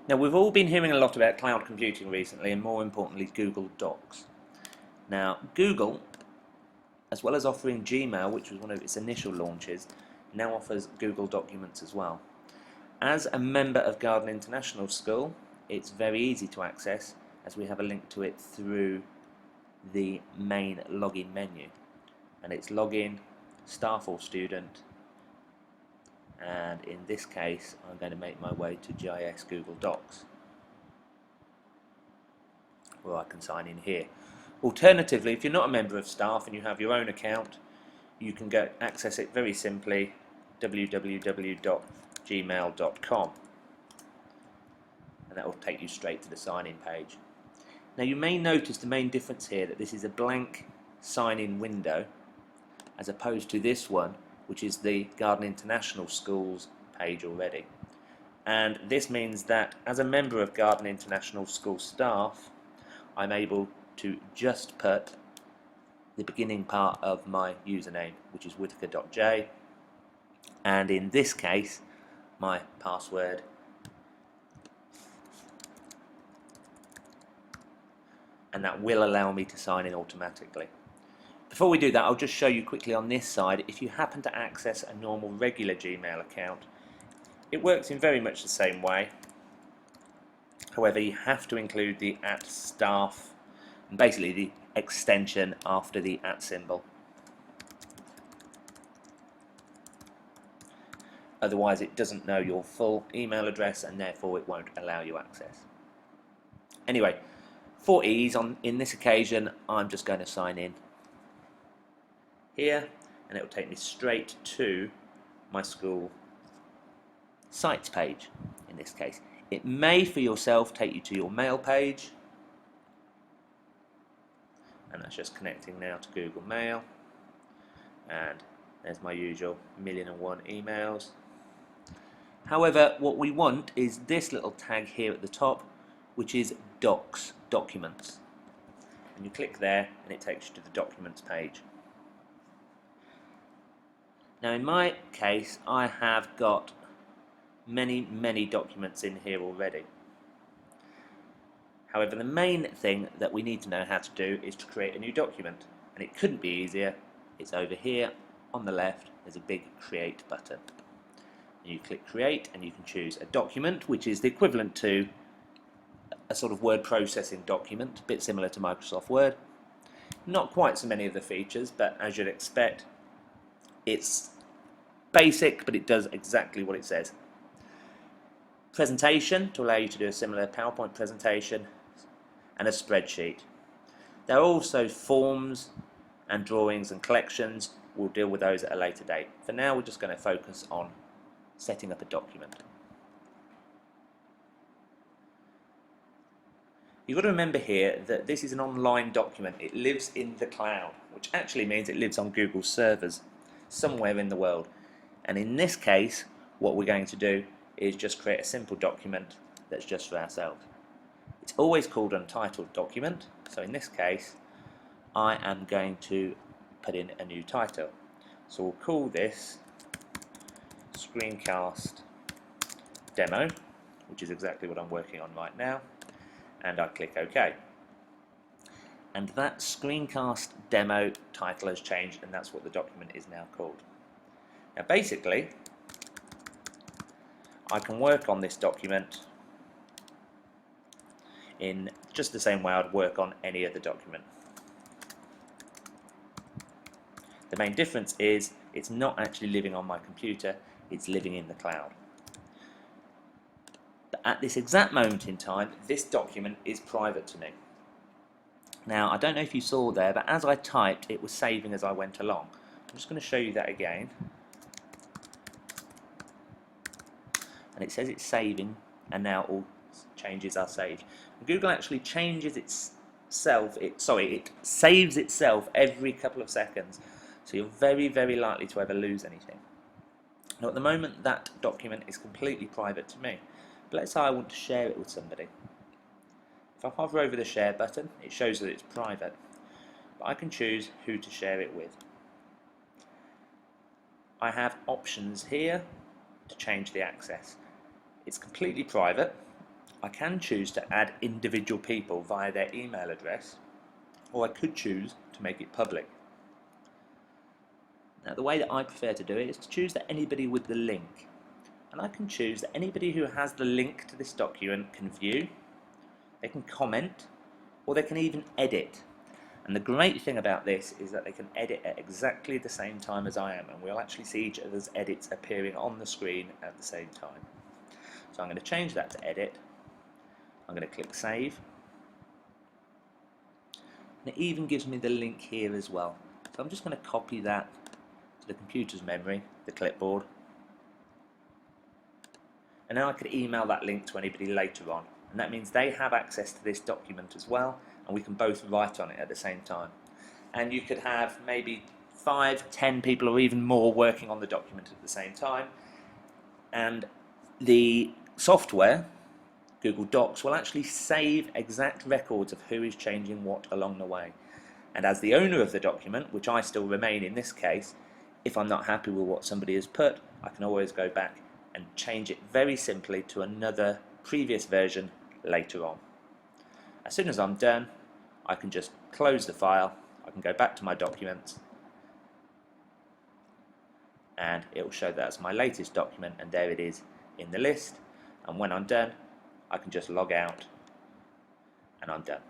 Now, we've all been hearing a lot about cloud computing recently, and more importantly, Google Docs. Now, Google, as well as offering Gmail, which was one of its initial launches, now offers Google Documents as well. As a member of Garden International School, it's very easy to access, as we have a link to it through the main login menu. And it's login, staff or student, and in this case I'm going to make my way to GIS Google Docs, where I can sign in here. Alternatively, if you're not a member of staff and you have your own account, you can go access it very simply, www.gmail.com, and that will take you straight to the sign-in page. Now, you may notice the main difference here, that this is a blank sign-in window as opposed to this one, which is the Garden International Schools page already. And this means that as a member of Garden International School staff, I'm able to just put the beginning part of my username, which is whittaker.j, and in this case my password, and that will allow me to sign in automatically. Before we do that, I'll just show you quickly on this side, if you happen to access a normal regular Gmail account, it works in very much the same way. However, you have to include the @staff, and basically the extension after the @ symbol. Otherwise it doesn't know your full email address and therefore it won't allow you access. Anyway, for ease, in this occasion I'm just going to sign in here, and it will take me straight to my school sites page. In this case, it may for yourself take you to your mail page, and that's just connecting now to Google Mail, and there's my usual 1,000,001 emails. However, what we want is this little tag here at the top, which is Docs, Documents, and you click there and it takes you to the Documents page. Now, in my case, I have got many documents in here already. However, the main thing that we need to know how to do is to create a new document, and it couldn't be easier. It's over here on the left. There's a big Create button, and you click Create and you can choose a document, which is the equivalent to a sort of word processing document, a bit similar to Microsoft Word. Not quite so many of the features, but as you'd expect, it's basic, but it does exactly what it says. Presentation, to allow you to do a similar PowerPoint presentation, and a spreadsheet. There are also forms and drawings and collections. We'll deal with those at a later date. For now, we're just going to focus on setting up a document. You've got to remember here that this is an online document. It lives in the cloud, which actually means it lives on Google servers somewhere in the world. And in this case, what we're going to do is just create a simple document that's just for ourselves. It's always called untitled document, so in this case I am going to put in a new title. So we'll call this Screencast Demo, which is exactly what I'm working on right now, and I click OK. And that Screencast Demo title has changed, and that's what the document is now called. Now basically, I can work on this document in just the same way I'd work on any other document. The main difference is it's not actually living on my computer, it's living in the cloud. But at this exact moment in time, this document is private to me. Now, I don't know if you saw there, but as I typed, it was saving as I went along. I'm just going to show you that again. And it says it's saving, and now all changes are saved. Google actually changes it saves itself every couple of seconds, so you're very likely to ever lose anything. Now at the moment that document is completely private to me, but let's say I want to share it with somebody. If I hover over the share button, it shows that it's private, but I can choose who to share it with. I have options here to change the access. It's completely private, I can choose to add individual people via their email address, or I could choose to make it public. Now, the way that I prefer to do it is to choose that anybody with the link, and I can choose that anybody who has the link to this document can view, they can comment, or they can even edit. And the great thing about this is that they can edit at exactly the same time as I am, and we'll actually see each other's edits appearing on the screen at the same time. So I'm going to change that to edit. I'm going to click save. And it even gives me the link here as well. So I'm just going to copy that to the computer's memory, the clipboard. And now I could email that link to anybody later on. And that means they have access to this document as well, and we can both write on it at the same time. And you could have maybe 5, 10 people or even more working on the document at the same time. And the software, Google Docs, will actually save exact records of who is changing what along the way. And as the owner of the document, which I still remain in this case, if I'm not happy with what somebody has put, I can always go back and change it very simply to another previous version later on. As soon as I'm done, I can just close the file, I can go back to my documents, and it will show that as my latest document, and there it is in the list. And when I'm done, I can just log out and I'm done.